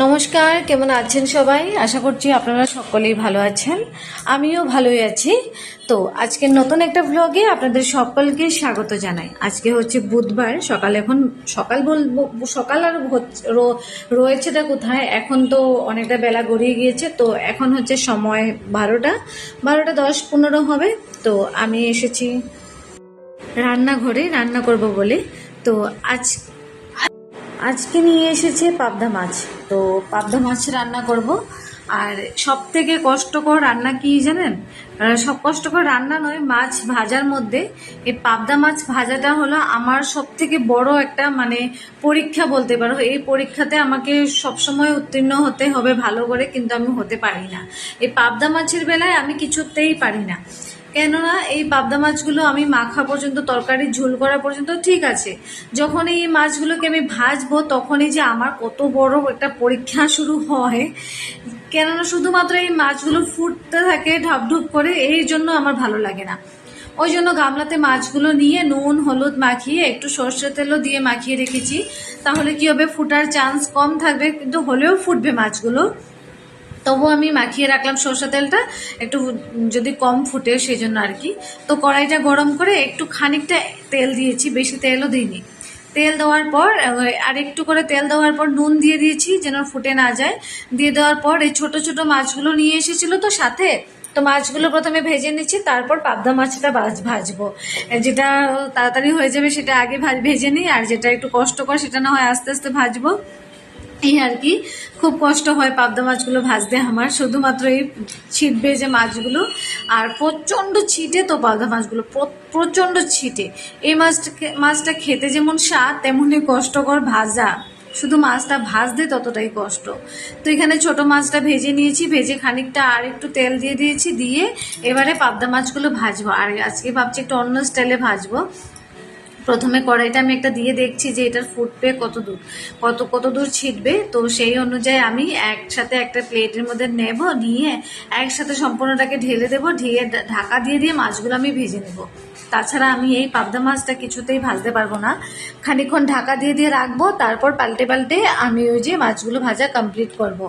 নমস্কার, কেমন আছেন সবাই? আশা করছি আপনারা সকলেই ভালো আছেন। আমিও ভালোই আছি। তো আজকের নতুন একটা ভ্লগে আপনাদের সকলকে স্বাগত জানাই। আজকে হচ্ছে বুধবার সকাল। এখন সকাল বলবো, সকাল আর রয়েছেটা কোথায়, এখন তো অনেকটা বেলা গড়িয়ে গিয়েছে। তো এখন হচ্ছে সময় 12টা 10-15 হবে। তো আমি এসেছি রান্নাঘরে রান্না করব বলে। তো আজকে নিয়ে এসেছে পাবদা মাছ। তো পাবদা মাছ রান্না করব। আর সব থেকে কষ্টকর রান্না কি জানেন? সব কষ্টকর রান্না নয়, মাছ ভাজার মধ্যে এই পাবদা মাছ ভাজাটা হলো আমার সব থেকে বড় একটা পরীক্ষা বলতে পারো। এই পরীক্ষাতে আমাকে সবসময় উত্তীর্ণ হতে হবে ভালো করে, কিন্তু আমি হতে পারি না। এই পাবদা মাছের বেলায় আমি কিছুতেই পারি না। কেননা এই পাবদা মাছগুলো আমি মাখা পর্যন্ত, তরকারি ঝোল করা পর্যন্ত ঠিক আছে, যখন এই মাছগুলোকে আমি ভাজবো তখনই যে আমার কত বড় একটা পরীক্ষা শুরু হয়। কেননা শুধুমাত্র এই মাছগুলো ফুটতে থাকে ঢপঢপ করে, এই জন্য আমার ভালো লাগে না। ওই জন্য গামলাতে মাছগুলো নিয়ে নুন হলুদ মাখিয়ে একটু সর্ষের তেলও দিয়ে মাখিয়ে রেখেছি। তাহলে কি হবে, ফুটার চান্স কম থাকবে, কিন্তু হলেও ফুটবে মাছগুলো। তবু আমি মাখিয়ে রাখলাম সরষের তেলটা, একটু যদি কম ফুটে সেই জন্য আর কি। তো কড়াইটা গরম করে একটু খানিকটা তেল দিয়েছি, বেশি তেলও দিইনি। তেল দেওয়ার পর আর একটু করে তেল দেওয়ার পর নুন দিয়ে দিয়েছি যেন ফুটে না যায়। দিয়ে দেওয়ার পর এই ছোট ছোট মাছগুলো নিয়ে এসেছিল তো সাথে, তো মাছগুলো প্রথমে ভেজে নিচ্ছি, তারপর পাবদা মাছটা ভাজবো। যেটা তাড়াতাড়ি হয়ে যাবে সেটা আগে ভেজে নিই, আর যেটা একটু কষ্টকর সেটা না হয় আস্তে আস্তে ভাজবো। এই আর কি, খুব কষ্ট হয় পাবদা মাছগুলো ভাজতে আমার, শুধুমাত্র এই ছিটবে যে মাছগুলো, আর প্রচণ্ড ছিটে তো পাবদা মাছগুলো, প্রচণ্ড ছিটে। এই মাছটা খেতে যেমন স্বাদ তেমনই কষ্টকর ভাজা, শুধু মাছটা ভাজতে ততটাই কষ্ট। তো এখানে ছোট মাছটা ভেজে নিয়েছি, ভেজে খানিকটা আর একটু তেল দিয়ে দিয়েছি, দিয়ে এবারে পাবদা মাছগুলো ভাজবো। আর আজকে ভাবছি একটু অন্য স্টাইলে ভাজবো। প্রথমে কড়াইটা আমি একটা দিয়ে দেখছি যে এটার ফুটবে কত দূর ছিটবে। তো সেই অনুযায়ী আমি একসাথে একটা প্লেটের মধ্যে নেব, নিয়ে একসাথে সম্পূর্ণটাকে ঢেলে দেবো, ঢেলে ঢাকা দিয়ে মাছগুলো আমি ভেজে নেব। তাছাড়া আমি এই পাবদা মাছটা কিছুতেই ভাজতে পারবো না। খানিকক্ষণ ঢাকা দিয়ে রাখবো, তারপর পাল্টে পাল্টে আমি ওই যে মাছগুলো ভাজা কমপ্লিট করব।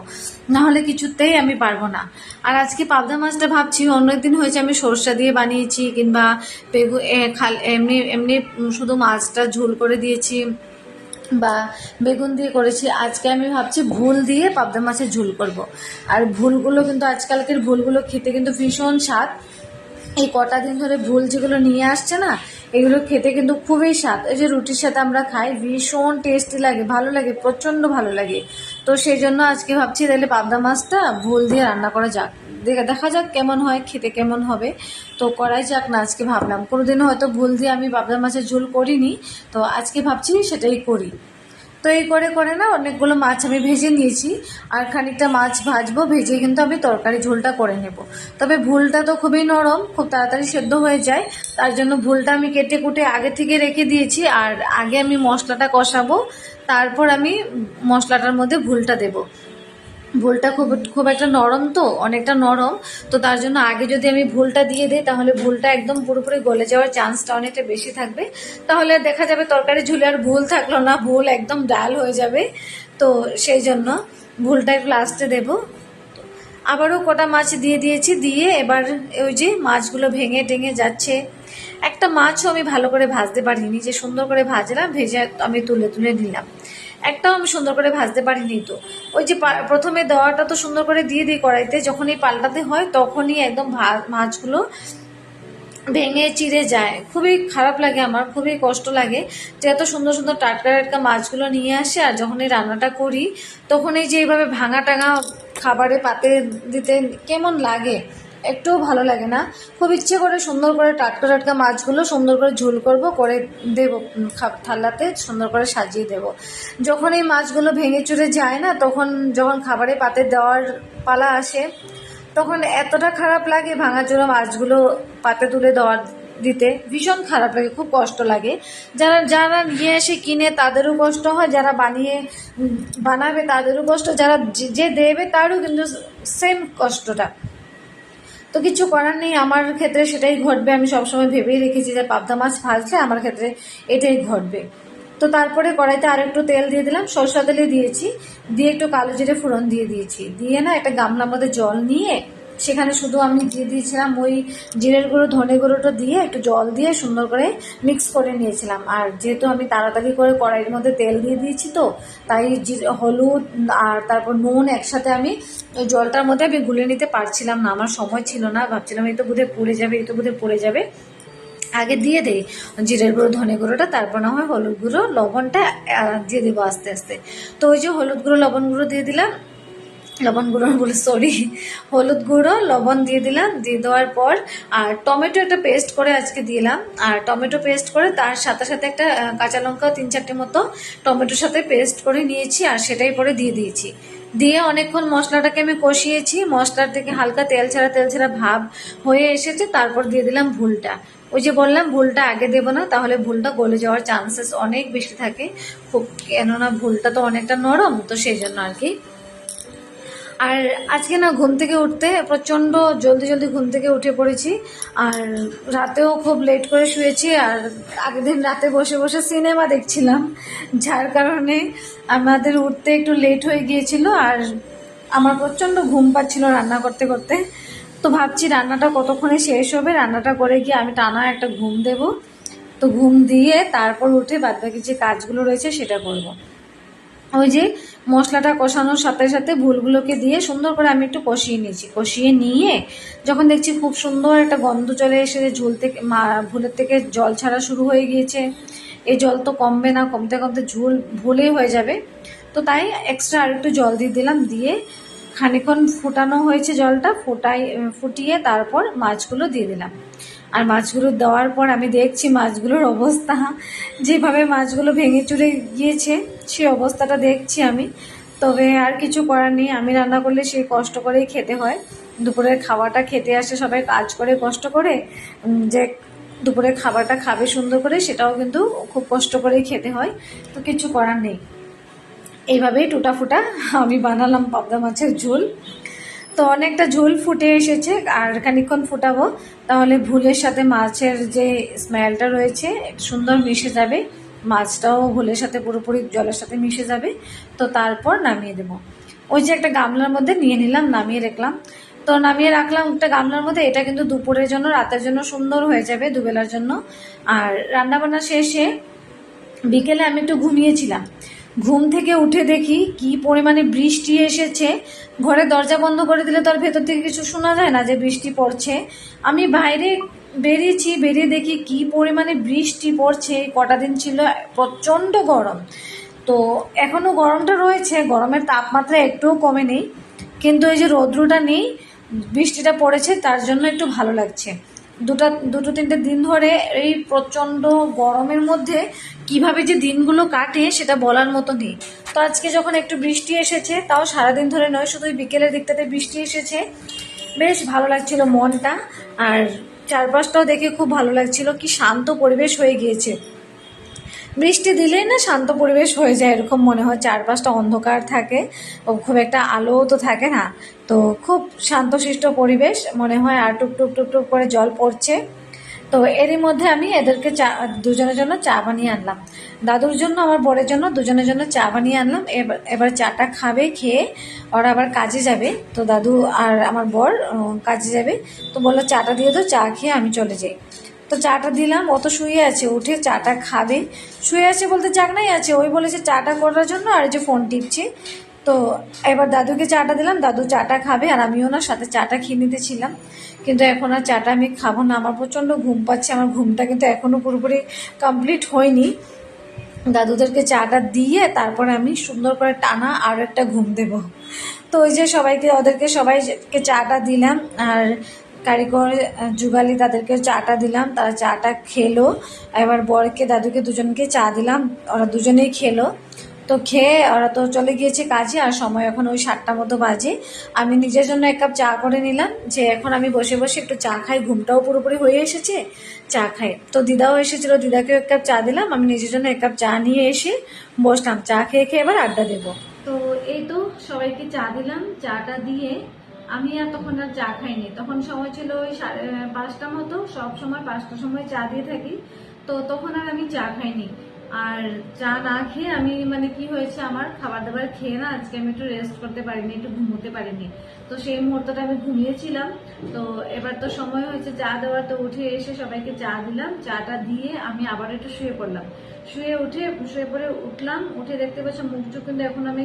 নাহলে কিছুতেই আমি পারবো না। আর আজকে পাবদা মাছটা ভাবছি, অন্যদিন হয়েছে আমি সরষা দিয়ে বানিয়েছি, কিংবা এমনি এমনি শুধু মাছটা ঝোল করে দিয়েছি, বা বেগুন দিয়ে করেছি। আজকে আমি ভাবছি ভুল দিয়ে পাবদা মাছের ঝোল করব। আর ভুলগুলো কিন্তু আজকালকের ভুলগুলো খেতে কিন্তু ভীষণ স্বাদ। এই কটা দিন ধরে ভুল যেগুলো নিয়ে আসছে না, এগুলো খেতে কিন্তু খুবই স্বাদ। এই যে রুটির সাথে আমরা খাই, ভীষণ টেস্টি লাগে, ভালো লাগে, প্রচণ্ড ভালো লাগে। তো সেই জন্য আজকে ভাবছি তাহলে পাবদা মাছটা ভুল দিয়ে রান্না করা যাক, দেখা যাক কেমন হয়, খেতে কেমন হবে। তো করাই যাক না, আজকে ভাবলাম। কোনোদিনও হয়তো ভুল দিয়ে আমি পাবদা মাছের ঝোল করিনি, তো আজকে ভাবছি সেটাই করি। তো এই করে না অনেকগুলো মাছ আমি ভেজে নিয়েছি, আর খানিকটা মাছ ভাজবো, ভেজে কিন্তু আমি তরকারি ঝোলটা করে নেব। তবে ভুলটা তো খুবই নরম, খুব তাড়াতাড়ি সেদ্ধ হয়ে যায়, তার জন্য ভুলটা আমি কেটে কুটে আগে থেকে রেখে দিয়েছি। আর আগে আমি মশলাটা কষাবো, তারপর আমি মশলাটার মধ্যে ভুলটা দেবো। ভুলটা খুব একটা নরম, তো অনেকটা নরম, তো তার জন্য আগে যদি আমি ভুলটা দিয়ে দিই তাহলে ভুলটা একদম পুরোপুরি গলে যাওয়ার চান্সটা অনেকটা বেশি থাকবে। তাহলে দেখা যাবে তরকারি ঝুলে আর ভুল থাকলো না, ভুল একদম ডাল হয়ে যাবে। তো সেই জন্য ভুলটা একটু লাস্টে দেবো। আবারও কটা মাছ দিয়ে দিয়েছি, দিয়ে এবার ওই যে মাছগুলো ভেঙে টেঙে যাচ্ছে। একটা মাছও আমি ভালো করে ভাজতে পারিনি, যে সুন্দর করে ভাজলাম, ভেজে আমি তুলে নিলাম। একটাও আমি সুন্দর করে ভাজতে পারিনি। তো ওই যে প্রথমে দেওয়াটা তো সুন্দর করে দিয়ে দিই কড়াইতে, যখনই পাল্টাতে হয় তখনই একদম মাছগুলো ভেঙে চিড়ে যায়। খুবই খারাপ লাগে আমার, খুবই কষ্ট লাগে যে এত সুন্দর সুন্দর টাটকা টাটকা মাছগুলো নিয়ে আসে, আর যখন এই রান্নাটা করি তখন এই যে এইভাবে ভাঙা টাঙা খাবারে পাতে দিতে কেমন লাগে, একটুও ভালো লাগে না। খুব ইচ্ছে করে সুন্দর করে টাটকা টাটকা মাছগুলো সুন্দর করে ঝোল করে দেবো, থালাতে সুন্দর করে সাজিয়ে দেব। যখন এই মাছগুলো ভেঙে চুরে যায় না, যখন খাবারে পাতে দেওয়ার পালা আসে, তখন এতটা খারাপ লাগে, ভাঙাচোরা মাছগুলো পাতে তুলে দিতে ভীষণ খারাপ লাগে, খুব কষ্ট লাগে। যারা নিয়ে এসে কিনে তাদেরও কষ্ট হয়, যারা বানাবে তাদেরও কষ্ট, যারা যে দেবে তারও কিন্তু সেম কষ্টটা। তো কিছু করার নেই, আমার ক্ষেত্রে সেটাই ঘটবে। আমি সবসময় ভেবেই রেখেছি যে পাবদা মাছ ভাজলে আমার ক্ষেত্রে এটাই ঘটবে। তো তারপরে কড়াইতে আর একটু তেল দিয়ে দিলাম, সরষা তেলে দিয়েছি, দিয়ে একটু কালো জিরে ফোড়ন দিয়ে দিয়েছি, দিয়ে না একটা গামলার মধ্যে জল নিয়ে সেখানে শুধু আমি দিয়ে দিয়েছিলাম ওই জিরের গুঁড়ো ধনে গুঁড়োটা দিয়ে একটু জল দিয়ে সুন্দর করে মিক্স করে নিয়েছিলাম। আর যেহেতু আমি তাড়াতাড়ি করে কড়াইয়ের মধ্যে তেল দিয়ে দিয়েছি, তো তাই হলুদ আর তারপর নুন একসাথে আমি ওই জলটার মধ্যে আমি গুলে নিতে পারছিলাম না, আমার সময় ছিল না, ভাবছিলাম এই তো বোধহয় পড়ে যাবে, এই তো বোধহয় পড়ে যাবে, আগে দিয়ে দেই জিরের গুঁড়ো ধনে গুঁড়োটা, তারপর না হয় হলুদ গুঁড়ো লবণটা দিয়ে দেবো আস্তে আস্তে। তো ওই যে হলুদ গুঁড়ো লবণ গুঁড়ো দিয়ে দিলাম, লবণ গুঁড়ো বলে সরি, হলুদ গুঁড়ো লবণ দিয়ে দিলাম, দিয়ে দেওয়ার পর আর টমেটো একটা পেস্ট করে আজকে দিলাম, আর টমেটো পেস্ট করে তার সাথে সাথে একটা কাঁচা লঙ্কা 3-4টে মতো টমেটোর সাথে পেস্ট করে নিয়েছি, আর সেটাই পরে দিয়ে দিয়েছি। দিয়ে অনেকক্ষণ মশলাটাকে আমি কষিয়েছি, মশলার থেকে হালকা তেল ছাড়া ভাব হয়ে এসেছে, তারপর দিয়ে দিলাম ভুলটা। ওই যে বললাম ভুলটা আগে দেবো না, তাহলে ভুলটা গলে যাওয়ার চান্সেস অনেক বেশি থাকে, খুব কেননা ভুলটা তো অনেকটা নরম, তো সেই জন্য আর কি। আর আজকে না ঘুম থেকে উঠতে প্রচণ্ড জলদি ঘুম থেকে উঠে পড়েছি, আর রাতেও খুব লেট করে শুয়েছি, আর আগের দিন রাতে বসে বসে সিনেমা দেখছিলাম, যার কারণে আমাদের উঠতে একটু লেট হয়ে গিয়েছিল, আর আমার প্রচণ্ড ঘুম পাচ্ছিল রান্না করতে করতে। তো ভাবছি রান্নাটা কতক্ষণে শেষ হবে, রান্নাটা করে গিয়ে আমি টানা একটা ঘুম দেব, তো ঘুম দিয়ে তারপর উঠে বাদবাকি যে কাজগুলো রয়েছে সেটা করব। ওই যে মশলাটা কষানোর সাথে সাথে ভুলগুলোকে দিয়ে সুন্দর করে আমি একটু কষিয়ে নিয়েছি, কষিয়ে নিয়ে যখন দেখছি খুব সুন্দর একটা গন্ধ চলে এসেছে, ঝোল থেকে ভুলের থেকে জল ছাড়া শুরু হয়ে গিয়েছে, এই জল তো কমবে না, কমতে কমতে ভুলেই হয়ে যাবে, তো তাই এক্সট্রা আর একটু জল দিয়ে দিলাম, দিয়ে খানিক্ষণ ফুটানো হয়েছে জলটা, ফুটিয়ে তারপর মাছগুলো দিয়ে দিলাম। আর মাছগুলো দেওয়ার পর আমি দেখছি মাছগুলোর অবস্থা, যেভাবে মাছগুলো ভেঙে চুরে গিয়েছে সেই অবস্থাটা দেখছি আমি। তবে আর কিছু করার নেই, আমি রান্না করলে সেই কষ্ট করেই খেতে হয়, দুপুরের খাওয়াটা খেতে আসে সবাই কাজ করে কষ্ট করে, যে দুপুরের খাবারটা খাবে সুন্দর করে সেটাও কিন্তু খুব কষ্ট করেই খেতে হয়, তো কিছু করার নেই। এইভাবেই টুটাফুটা আমি বানালাম পাবদা মাছের ঝোল। তো অনেকটা ঝোল ফুটে এসেছে, আর খানিকক্ষণ ফুটাবো, তাহলে ভুলের সাথে মাছের যে স্মেলটা রয়েছে সুন্দর মিশে যাবে, মাছটাও ভুলের সাথে পুরোপুরি জলের সাথে মিশে যাবে, তো তারপর নামিয়ে দেব। ওই যে একটা গামলার মধ্যে নিয়ে নিলাম, নামিয়ে রাখলাম, তো নামিয়ে রাখলাম একটা গামলার মধ্যে, এটা কিন্তু দুপুরের জন্য রাতের জন্য সুন্দর হয়ে যাবে, দুবেলার জন্য। আর রান্নাবান্না শেষে বিকেলে আমি একটু ঘুমিয়েছিলাম, ঘুম থেকে উঠে দেখি কি পরিমাণে বৃষ্টি এসেছে, ঘরের দরজা বন্ধ করে দিলে তো আর ভেতর থেকে কিছু শোনা যায় না যে বৃষ্টি পড়ছে। আমি বাইরে বেরিয়েছি, বেরিয়ে দেখি কি পরিমাণে বৃষ্টি পড়ছে, কটা দিন ছিল প্রচণ্ড গরম, তো এখনও গরমটা রয়েছে, গরমের তাপমাত্রা একটুও কমে নেই, কিন্তু এই যে রৌদ্রটা নেই, বৃষ্টিটা পড়েছে, তার জন্য একটু ভালো লাগছে। দুটো তিনটে দিন ধরে এই প্রচণ্ড গরমের মধ্যে কিভাবে যে দিনগুলো কাটে সেটা বলার মতো নেই। তো আজকে যখন একটু বৃষ্টি এসেছে, তাও সারাদিন ধরে নয়, শুধু বিকেলের দিকটাতে বৃষ্টি এসেছে, বেশ ভালো লাগছিল মনটা, আর চারপাশটাও দেখে খুব ভালো লাগছিল, কি শান্ত পরিবেশ হয়ে গিয়েছে। বৃষ্টি দিলেই না শান্ত পরিবেশ হয়ে যায়, এরকম মনে হয়, চারপাশটা অন্ধকার থাকে, খুব একটা আলো তো থাকে না, তো খুব শান্তশিষ্ট পরিবেশ মনে হয়, আর টুক টুক করে জল পড়ছে। তো এরই মধ্যে আমি এদেরকে দুজনের জন্য চা বানিয়ে আনলাম, দাদুর জন্য আমার বরের জন্য দুজনের জন্য চা বানিয়ে আনলাম। এবার চাটা খাবে, খেয়ে ওরা আবার কাজে যাবে, তো দাদু আর আমার বর কাজে যাবে, তো বললো চাটা দিয়ে দাও, চা খেয়ে আমি চলে যাই। তো চাটা দিলাম, ও তো শুয়ে আছে, উঠে চাটা খাবে, শুয়ে আছে বলতে জাগনাই আছে, ওই বলেছে চাটা করার জন্য, আর এই যে ফোন টিপছে। তো এবার দাদুকে চাটা দিলাম, দাদু চাটা খাবে, আর আমিও না সাথে চাটা খেয়ে নিতেছিলাম, কিন্তু এখন আর চাটা আমি খাবো না, আমার প্রচণ্ড ঘুম পাচ্ছে, আমার ঘুমটা কিন্তু এখনও পুরোপুরি কমপ্লিট হয়নি। দাদুদেরকে চাটা দিয়ে তারপরে আমি সুন্দর করে টানা আর একটা ঘুম দেব। তো ওই যে ওদেরকে সবাইকে চাটা দিলাম, আর কারিগর যুগালি তাদেরকে চাটা দিলাম, তারা চাটা খেলো, এবার বরকে দাদুকে দুজনকে চা দিলাম, ওরা দুজনেই খেলো। তো খেয়ে ওরা তো চলে গিয়েছে কাজে, আর সময় এখন ওই 7টা মতো বাজে। আমি নিজের জন্য 1 কাপ চা করে নিলাম, যে এখন আমি বসে বসে একটু চা খাই, ঘুমটাও পুরোপুরি হয়ে এসেছে, চা খাই। তো দিদাও এসেছিলো, দিদাকেও 1 কাপ চা দিলাম, আমি নিজের জন্য 1 কাপ চা নিয়ে এসে বসলাম, চা খেয়ে এবার আড্ডা দেবো। তো এই তো সবাইকে চা দিলাম, চাটা দিয়ে আমি আর তখন আর চা খাইনি, তখন সময় ছিল ওই 5:30 মতো, সব সময় 5টার সময় চা দিয়ে থাকি, তো তখন আর আমি চা খাইনি। আর চা না খেয়ে আমি মানে কি হয়েছে, আমার খাবার দাবার খেয়ে না আজকে আমি একটু রেস্ট করতে পারিনি, একটু ঘুমোতে পারিনি। তো সেই মুহূর্তটা আমি ঘুমিয়েছিলাম। তো এবার তো সময় হয়েছে চা দেওয়ার, তো উঠে এসে সবাইকে চা দিলাম। চাটা দিয়ে আমি আবার একটু শুয়ে পড়লাম। শুয়ে পড়ে উঠলাম, উঠে দেখতে পাচ্ছি মুখ চোখ কিন্তু এখন আমি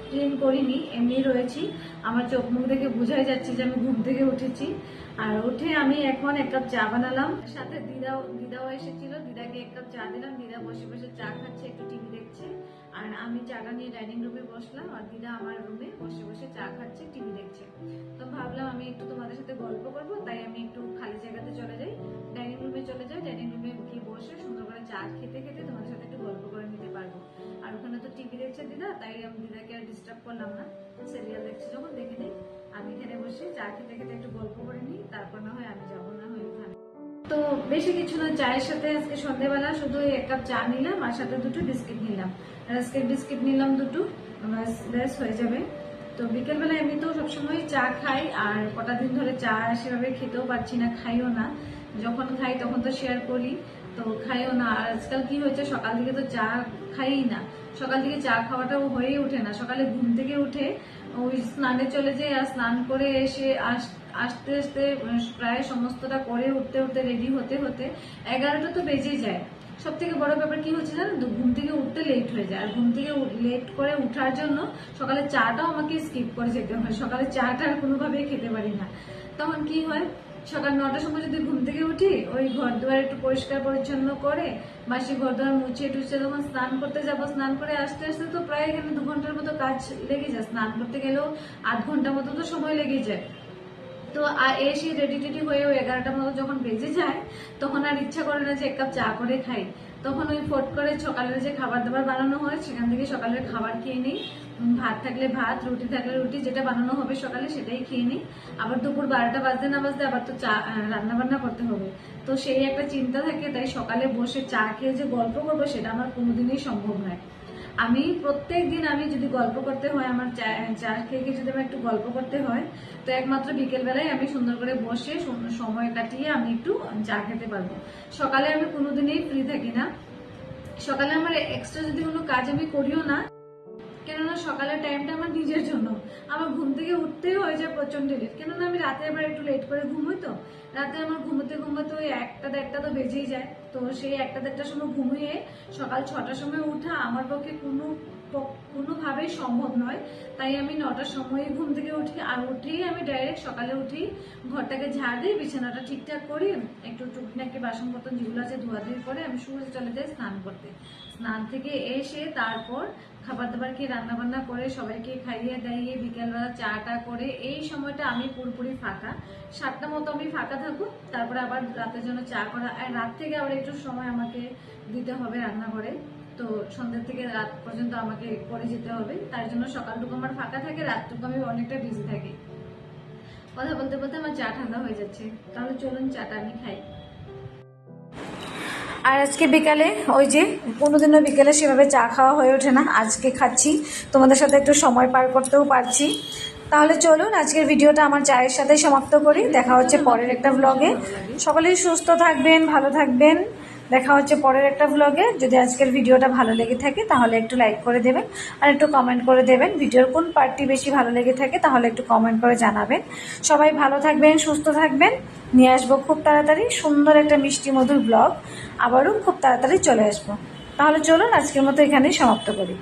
ক্লিন করিনি, এমনি রয়েছি। আমার চোখ মুখ দেখে বোঝাই যাচ্ছে যে আমি ঘুম থেকে উঠেছি। আর উঠে আমি এখন এক কাপ চা বানালাম, সাথে দিদাও এসেছিল, দিদাকে এক কাপ চা দিলাম। দিদা বসে বসে চা খাচ্ছে, একটু টিভি দেখছে। আর আমি চাটা নিয়ে ডাইনিং রুমে বসলাম, আর দিদা আমার রুমে বসে বসে চা খাচ্ছে, টিভি দেখছে। তো ভাবলাম আমি একটু তোমাদের সাথে গল্প করবো, তাই আমি একটু খালি জায়গাতে চলে যাই, ডাইনিং রুমে চলে যাই। ডাইনিং রুমে গিয়ে বসে সুন্দর করে চা খেতে খেতে তোমাদের সাথে একটু গল্প করে নিতে পারবো। আর ওখানে তো টিভি দেখছে দিদা, তাই আমি দিদাকে আর ডিস্টার্ব করলাম না। সিরিয়াল দেখছে যখন দেখে নেই, আমি এখানে বসে চা খেতে খেতে একটু গল্প করে নিই, তারপর না হয় আমি যাবো, না হয় ওখানে। তো বেশি কিছু না, চায়ের সাথে আজকে সন্ধ্যেবেলা শুধু এক কাপ চা নিলাম, আর সাথে দুটো বিস্কিট নিলাম, রাস্কের বিস্কিট নিলাম দুটো, ব্যাস হয়ে যাবে। তো বিকেলবেলা এমনি তো সবসময় চা খাই, আর কটা দিন ধরে চা সেভাবে খেতেও পারছি না, খাইও না। যখন খাই তখন তো শেয়ার করি, তো খাইও না। আর আজকাল কি হয়েছে, সকাল থেকে তো চা খাই না, সকাল থেকে চা খাওয়াটাও হয়েই ওঠে না। সকালে ঘুম থেকে উঠে ওই স্নানে চলে যাই, আর স্নান করে এসে আস্তে আস্তে প্রায় সমস্তটা করে উঠতে উঠতে রেডি হতে হতে 11টা তো বেজে যায়। সব থেকে বড় ব্যাপার কি হচ্ছে জানেন তো, ঘুম থেকে উঠতে লেট হয়ে যায়। আর ঘুম থেকে লেট করে উঠার জন্য সকালে চাটাও আমাকে স্কিপ করে যেতে হয়, সকালে চাটা আর কোনোভাবেই খেতে পারি না। তখন কি হয়, সকাল 9টার সময় যদি ঘুম থেকে উঠি, ওই ঘর দুয়ার একটু পরিষ্কার পরিচ্ছন্ন করে বাসি ঘর দুয়ার মুছে টুছে তখন স্নান করতে যাবো, স্নান করে আসতে আসতে তো প্রায় এখানে 2 ঘন্টার মতো কাজ লেগে যায়। স্নান করতে গেলেও 8 ঘন্টা মতো তো সময় লেগে যায়। তো এসে রেডি টেডি হয়ে 11টার মতো যখন বেজে যায়, তখন আর ইচ্ছা করে না যে এক কাপ চা করে খাই। তখন ওই ফট করে সকালের যে খাবার দাবার বানানো হয়, সেখান থেকে সকালের খাবার খেয়ে নিই। ভাত থাকলে ভাত, রুটি থাকলে রুটি, যেটা বানানো হবে সকালে সেটাই খেয়ে নিই। আবার দুপুর 12টা বাজতে না বাজতে আবার তো চা রান্না বান্না করতে হবে। তো সেই একটা চিন্তা থাকে, তাই সকালে বসে চা খেয়ে যে গল্প করবো সেটা আমার কোনোদিনই সম্ভব নয়। আমি প্রত্যেক দিন আমি যদি গল্প করতে হয়, আমার চা খেয়ে যদি আমার একটু গল্প করতে হয়, তো একমাত্র বিকেল বেলায় আমি সুন্দর করে বসে সময় কাটিয়ে আমি একটু চা খেতে পারবো। সকালে আমি কোনোদিনই ফ্রি থাকি না। সকালে আমার এক্সট্রা যদি কোনো কাজ আমি করিও না, কেননা সকালের টাইমটা আমার নিজের জন্য। আমার ঘুম থেকে উঠতেই হয়ে যায় প্রচন্ড লেট, কেননা আমি রাতে আবার একটু লেট করে ঘুমোই। তো রাতে আমার ঘুমোতে ঘুমোতে ওই 1টা তো বেজেই যায়। তো সেই 1টা সময় ঘুমিয়ে সকাল 6টার সময় উঠা আমার পক্ষে কোনোভাবেই সম্ভব নয়। তাই আমি 9টার সময় ঘুম থেকে উঠি, আর উঠেই আমি ডাইরেক্ট সকালে উঠি, ঘরটাকে ঝাড় দিই, বিছানাটা ঠিকঠাক করি, একটু টুকটাকি বাসনপত্র যেগুলো আছে ধোয়াধুয়ি করে আমি শুয়ে চলে যাই স্নান করতে। স্নান থেকে এসে তারপর খাবার দাবার খেয়ে রান্না বান্না করে সবাইকে খাইয়ে দাইয়ে বিকেলবেলা চাটা করে এই সময়টা আমি পুরোপুরি ফাঁকা। 7টা মতো আমি ফাঁকা থাকবো, তারপরে আবার রাতের জন্য চা করা, আর রাত থেকে আবার একটু সময় আমাকে দিতে হবে রান্নাঘরে। তো সন্ধ্যা থেকে রাত পর্যন্ত আমাকে করে যেতে হবে, তার জন্য সকালটুকু আমার ফাঁকা থাকে, রাতটুকু আমি অনেকটা বিজি থাকি। কথা বলতে বলতে আমার চা ঠান্ডা হয়ে যাচ্ছে, তাহলে চলুন চাটা আমি খাই। আর আজকে বিকালে ওই যে কোনোদিনও বিকেলে সেভাবে চা খাওয়া হয়ে ওঠে না, আজকে খাচ্ছি, তোমাদের সাথে একটু সময় পার করতেও পারছি। তাহলে চলুন আজকের ভিডিওটা আমার চায়ের সাথেই সমাপ্ত করি। দেখা হচ্ছে পরের একটা ব্লগে। সকলেই সুস্থ থাকবেন, ভালো থাকবেন। দেখা হচ্ছে পরের একটা ব্লগে। যদি আজকের ভিডিওটা ভালো লেগে থাকে তাহলে একটু লাইক করে দেবেন, আর একটু কমেন্ট করে দেবেন ভিডিওর কোন পার্টটি বেশি ভালো লেগে থাকে, তাহলে একটু কমেন্ট করে জানাবেন। সবাই ভালো থাকবেন, সুস্থ থাকবেন। নিয়ে আসবো খুব তাড়াতাড়ি সুন্দর একটা মিষ্টি মধুর ব্লগ, আবারও খুব তাড়াতাড়ি চলে আসবো। তাহলে চলুন আজকের মতো এখানেই সমাপ্ত করি।